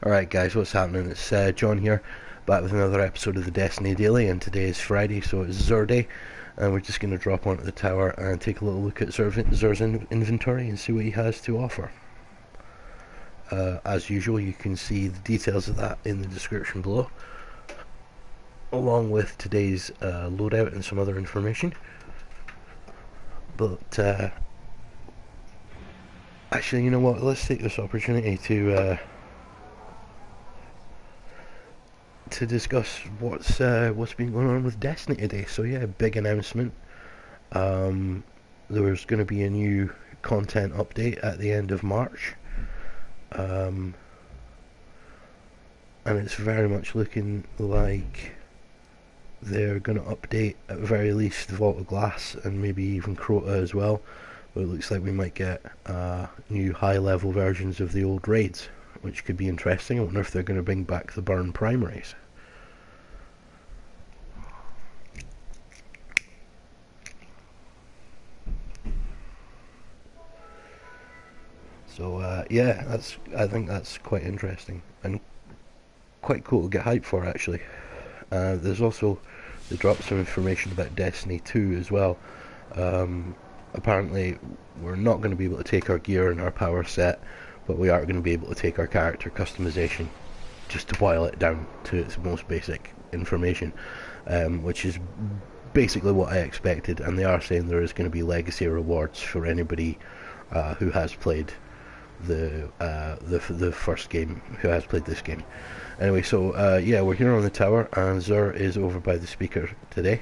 Alright guys, what's happening? It's John here, back with another episode of the Destiny Daily, and today is Friday, so it's Xur Day, and we're just going to drop onto the tower and take a little look at Xur's inventory and see what he has to offer. As usual, you can see the details of that in the description below, along with today's loadout and some other information. But actually, you know what, let's take this opportunity to discuss what's been going on with Destiny today. So yeah, big announcement. There's going to be a new content update at the end of March, and it's very much looking like they're going to update at the very least Vault of Glass and maybe even Crota as well. But it looks like we might get new high-level versions of the old raids, which could be interesting. I wonder if they're going to bring back the burn primaries. So yeah, I think that's quite interesting and quite cool to get hyped for, actually. There's also, they dropped some information about Destiny 2 as well. Apparently we're not going to be able to take our gear and our power set, but we are going to be able to take our character customization, just to boil it down to its most basic information, which is basically what I expected. And they are saying there is going to be legacy rewards for anybody who has played the first game, who has played this game. Anyway, so yeah, we're here on the tower, and Xur is over by the speaker today.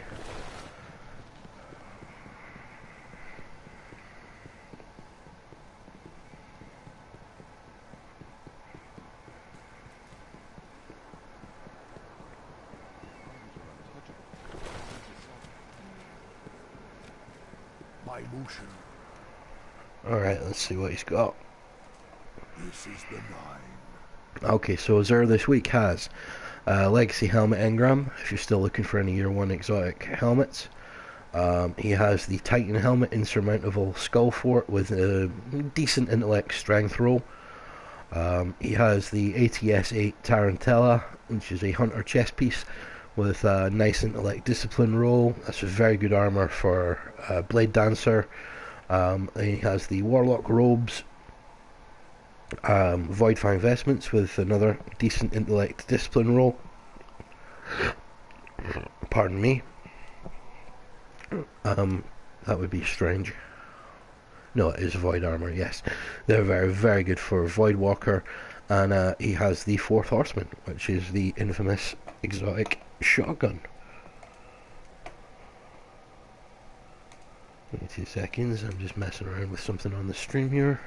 Alright, let's see what he's got. This is the 9. Okay, so Xur this week has Legacy Helmet Engram, if you're still looking for any Year 1 exotic helmets. He has the Titan Helmet Insurmountable Skullfort with a decent intellect strength roll. He has the ATS-8 Tarantella, which is a hunter chest piece with a nice intellect discipline roll. That's a very good armour for Blade Dancer. He has the Warlock robes, VOIDFANG Vestments with another decent intellect discipline roll. Pardon me. That would be strange. No, it is Void armor, yes. They're very, very good for Void Walker. And he has the 4th Horseman, which is the infamous exotic shotgun. Give me 2 seconds, I'm just messing around with something on the stream here.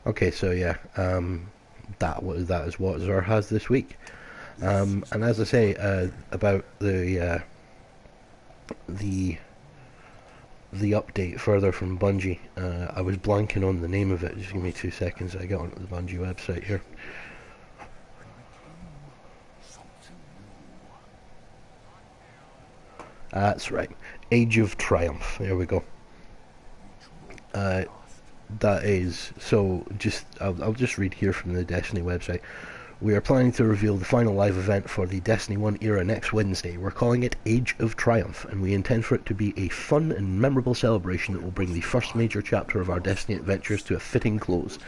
Okay, so yeah, that is what Xur has this week. And as I say about the update further from Bungie, I was blanking on the name of it. Just give me 2 seconds. I get onto the Bungie website here. That's right, Age of Triumph. There we go. That is, so just I'll just read here from the Destiny website. We are planning to reveal the final live event for the Destiny 1 era next Wednesday. We're calling it Age of Triumph, and we intend for it to be a fun and memorable celebration that will bring the first major chapter of our Destiny adventures to a fitting close.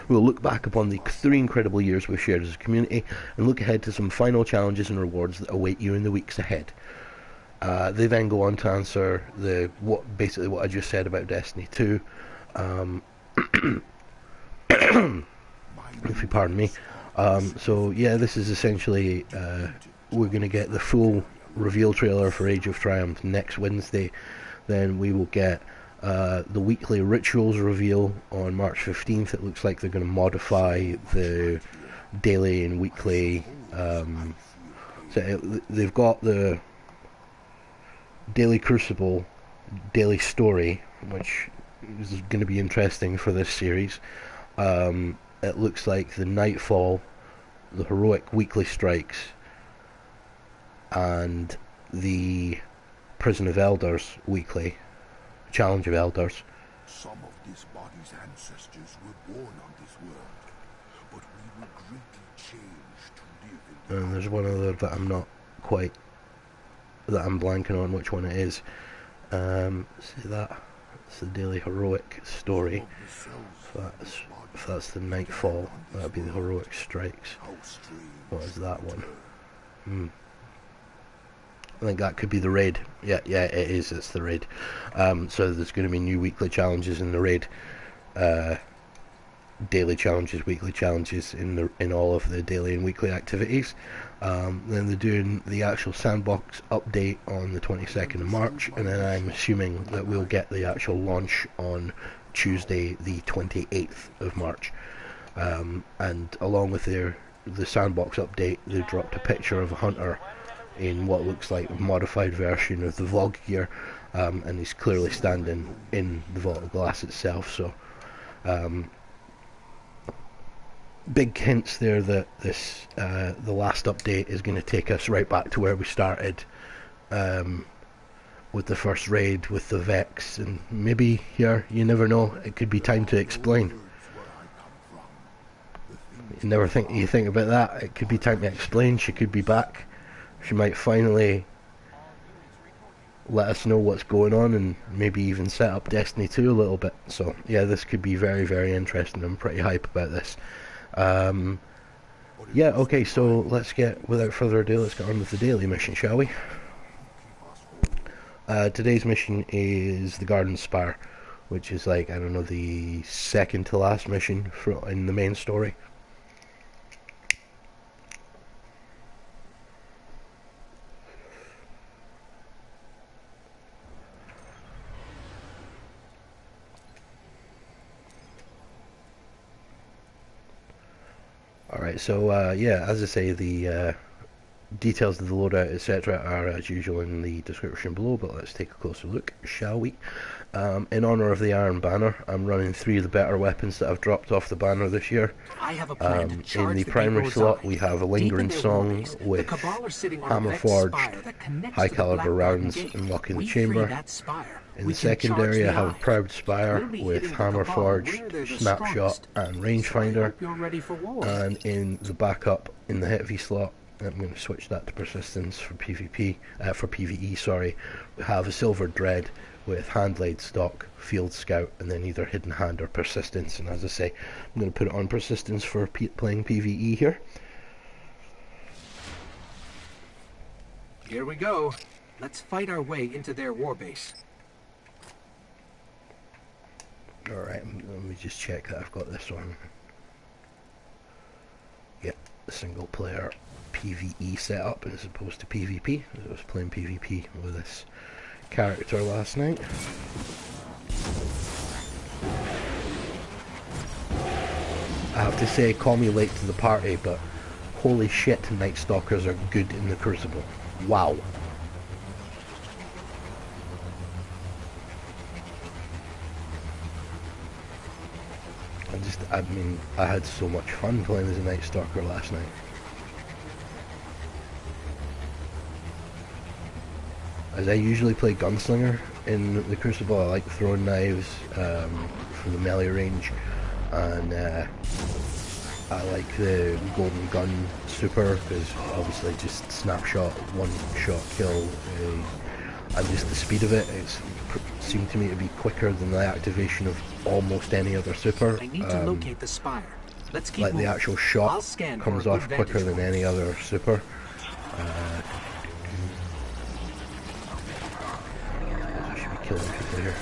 We'll look back upon the 3 incredible years we've shared as a community, and look ahead to some final challenges and rewards that await you in the weeks ahead. They then go on to answer basically what I just said about Destiny 2. If you pardon me. So yeah, this is essentially we're going to get the full reveal trailer for Age of Triumph next Wednesday. Then we will get the weekly rituals reveal on March 15th. It looks like they're going to modify the daily and weekly. So they've got the Daily Crucible, Daily Story, which is going to be interesting for this series. It looks like the Nightfall, the Heroic Weekly Strikes, and the Prison of Elders Weekly, Challenge of Elders. Some of this body's ancestors were born on this world, but we were greatly changed to live in the And there's one other that I'm blanking on which one it is. See that? It's the Daily Heroic Story. If that's the Nightfall, that'd be the Heroic Strikes. What is that one? I think that could be the raid. Yeah, it is. It's the raid. So there's going to be new weekly challenges in the raid. Daily challenges, weekly challenges in all of the daily and weekly activities. Then they're doing the actual sandbox update on the 22nd of March, and then I'm assuming that we'll get the actual launch on Tuesday the 28th of March. And along with the sandbox update, they dropped a picture of a hunter in what looks like a modified version of the Vlog gear, and he's clearly standing in the Vault of Glass itself. So big hints there that this the last update is going to take us right back to where we started, with the first raid with the Vex, and maybe here, you never know, it could be time to explain. You think about that, it could be time to explain. She could be back. She might finally let us know what's going on, and maybe even set up Destiny 2 a little bit. So yeah, this could be very, very interesting. I'm pretty hype about this. Yeah, okay, so without further ado, let's get on with the daily mission, shall we? Today's mission is the Garden'S Spire, which is like, I don't know, the second to last mission in the main story. Alright, so yeah, as I say, the details of the loadout, etc. are as usual in the description below, but let's take a closer look, shall we? In honour of the Iron Banner, I'm running 3 of the better weapons that I've dropped off the banner this year. I have a plan to charge in the the primary slot, Deepo's we eyes. have a Deep lingering in their song warbase, the with Cabal are sitting on a hammer Vex forged, spire that connects high to the caliber Black Garden rounds Gate. unlocking the We free chamber. that spire. In We the can second charge area, the I have a eyes. Proud Spire We'll be with hitting the hammer Cabal forged, where they're the snapshot, strongest. and So I rangefinder. hope you're ready for war. And in the backup, in the heavy slot, I'm going to switch that to persistence for PvE. Sorry, we have a silver dread with handlaid stock, field scout, and then either hidden hand or persistence. And as I say, I'm going to put it on persistence for playing PvE here. Here we go. Let's fight our way into their warbase. Alright, let me just check that I've got this one. Yep, single player PvE setup as opposed to PvP. I was playing PvP with this character last night. I have to say, call me late to the party, but holy shit, Nightstalkers are good in the Crucible. Wow. I mean, I had so much fun playing as a Nightstalker last night. As I usually play Gunslinger in the Crucible, I like throwing knives for the melee range, and I like the Golden Gun super, because obviously just snapshot, one shot kill, and just the speed of it, seemed to me to be quicker than the activation of almost any other super. I need to locate the spire. Let's keep like moving. the actual shot comes off quicker than any other super. I should be killing people here.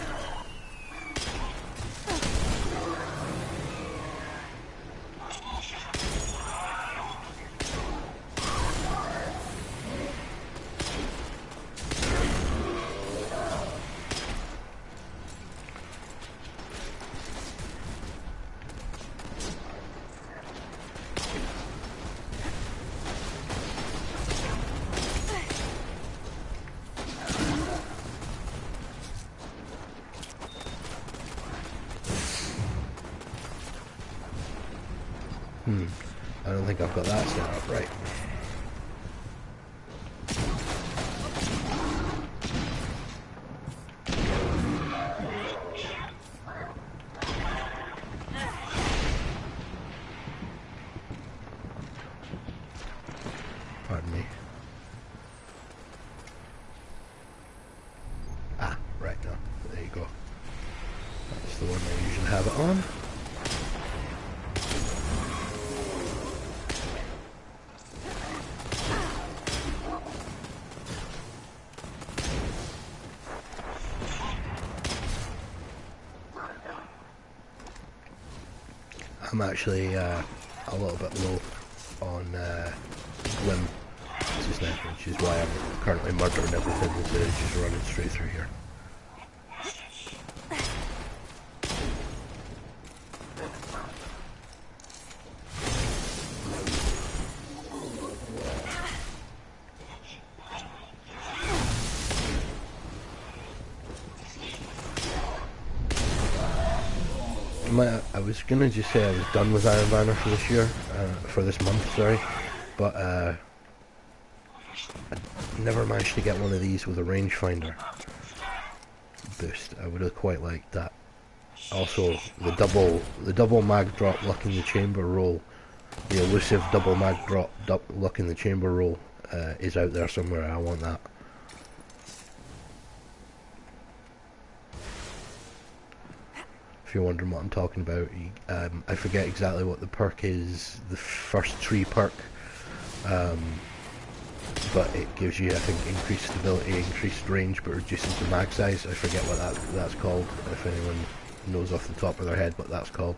I don't think I've got that set up right. Pardon me. Ah, right now. There you go. That's the one I usually have it on. I'm actually a little bit low on Glim just now, which is why I'm currently murdering everything instead of just running straight through here. I was gonna just say I was done with Iron Banner for this year, for this month, sorry, but I never managed to get one of these with a rangefinder boost. I would have quite liked that. Also, the double mag drop luck in the chamber roll, the elusive double mag drop luck in the chamber roll is out there somewhere. I want that. If you're wondering what I'm talking about, I forget exactly what the perk is, the first tree perk, but it gives you, I think, increased stability, increased range, but reduces the mag size. I forget what that's called, if anyone knows off the top of their head what that's called.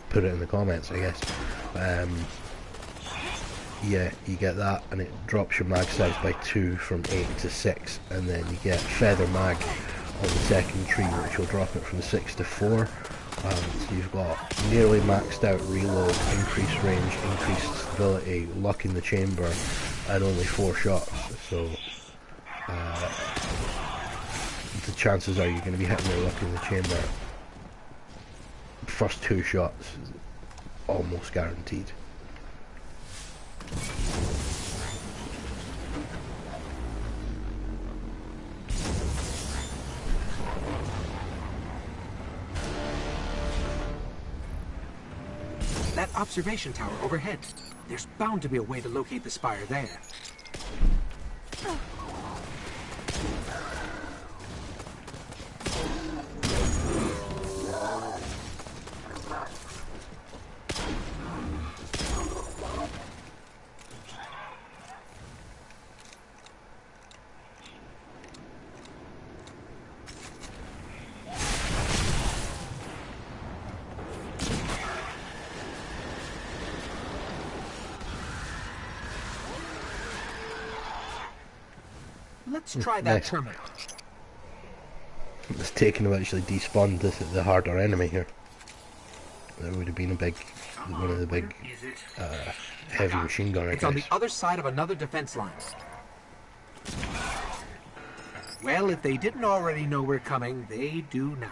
Put it in the comments, I guess. Yeah, you get that, and it drops your mag size by 2 from 8 to 6, and then you get feather mag on the second tree, which will drop it from 6 to 4. So you've got nearly maxed out reload, increased range, increased stability, luck in the chamber, and only 4 shots. So the chances are you're going to be hitting your luck in the chamber. First 2 shots, almost guaranteed. That observation tower overhead. There's bound to be a way to locate the spire there. Let's try that Nice. terminal. It's taken to actually despawn the harder enemy here. There would have been one of the big heavy machine gunner It's on the guys. other side of another defense line. Well, if they didn't already know we're coming, they do now.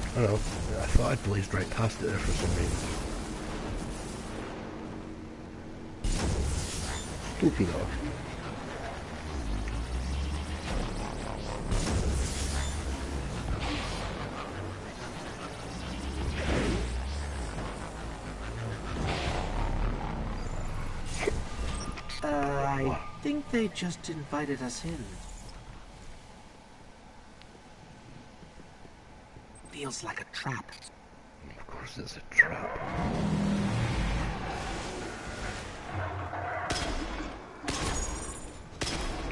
I don't know, I thought I'd blazed right past it there for some reason. Stupid dog. I think they just invited us in. Feels like a trap. Of course it's a trap.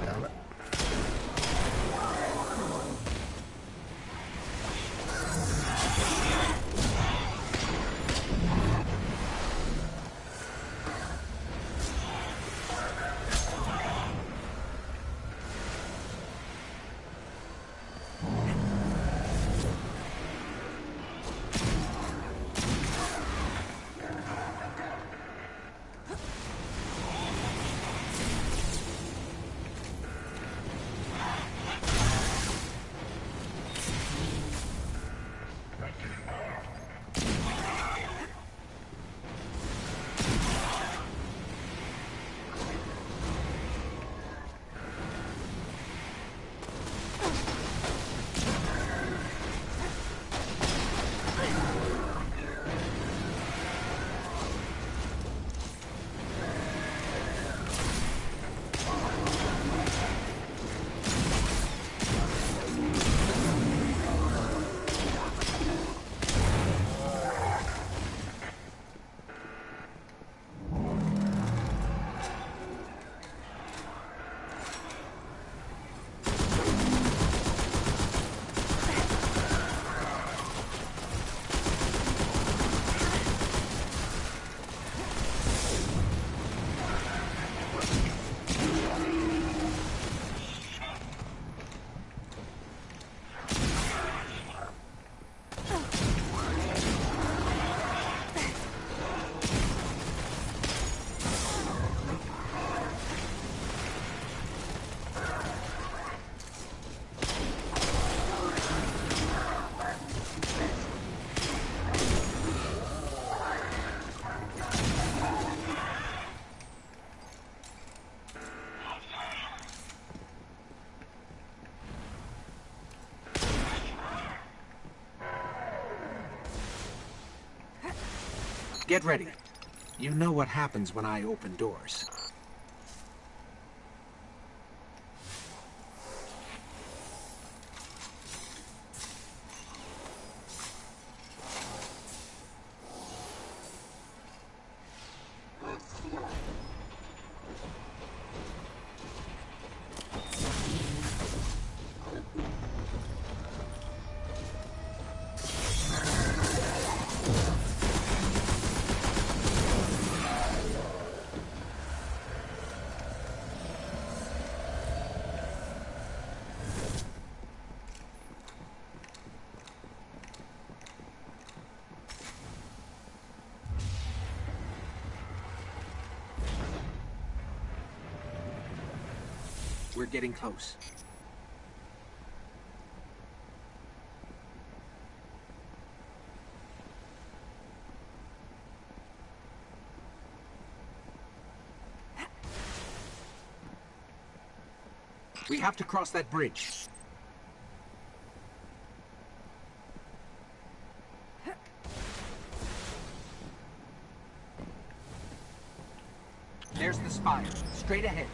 Damn it. Get ready. You know what happens when I open doors. We're getting close. We have to cross that bridge. There's the spire, straight ahead.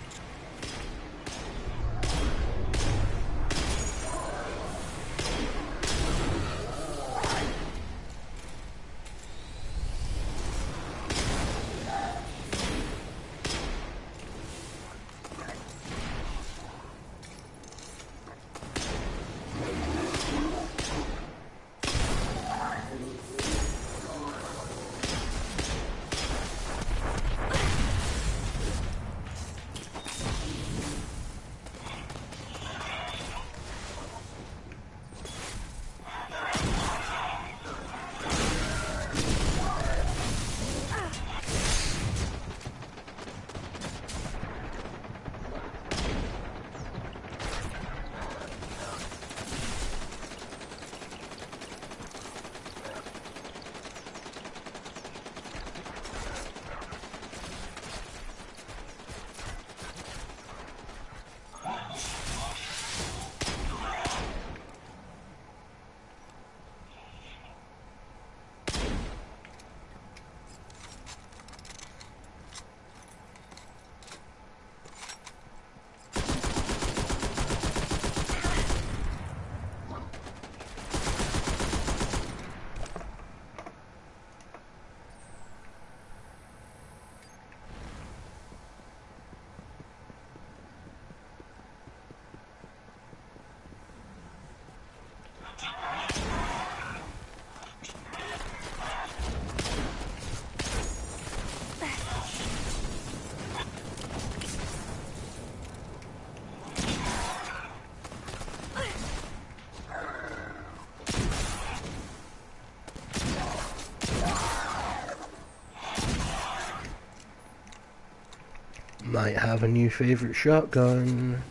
Might have a new favorite shotgun.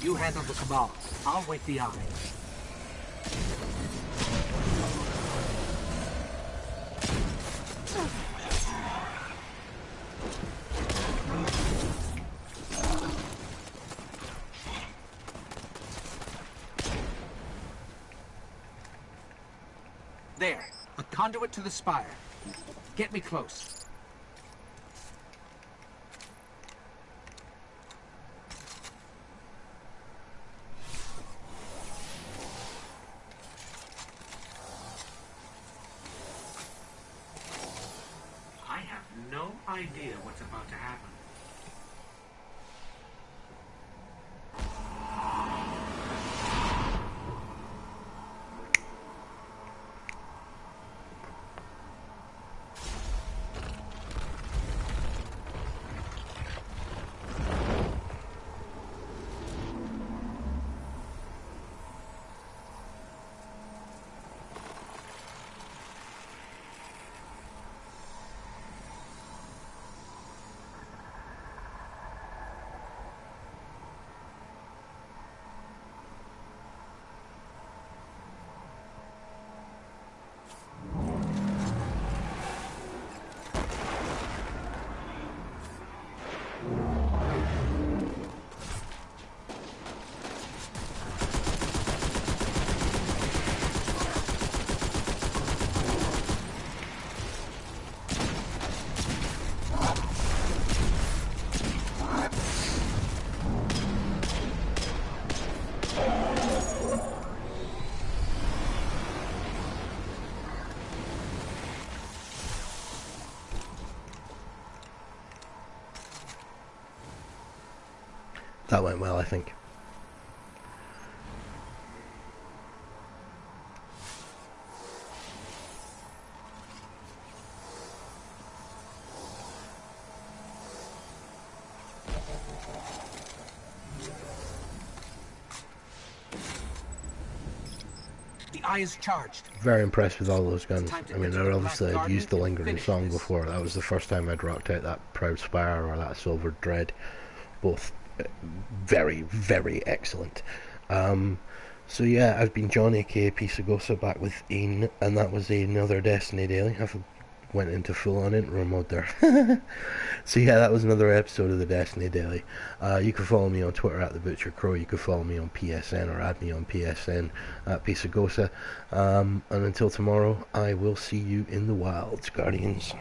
You handle the cabal. I'll wait the eye. There, a conduit to the spire. Get me close. I have no idea what's about to happen. That went well, I think. The eye is charged. Very impressed with all those guns. Time to I mean, enter I the obviously last had used the garden and Lingering finish Song this. before. That was the first time I'd rocked out that Proud Spire or that Silver Dread. Both very, very excellent. So yeah, I've been John, aka Pisagosa, back with Ain, and that was another Destiny Daily. I went into full-on intro mode there. So yeah, that was another episode of the Destiny Daily. You can follow me on Twitter at the Butcher Crow. You can follow me on PSN or add me on PSN at Pisagosa. And until tomorrow, I will see you in the wilds, Guardians.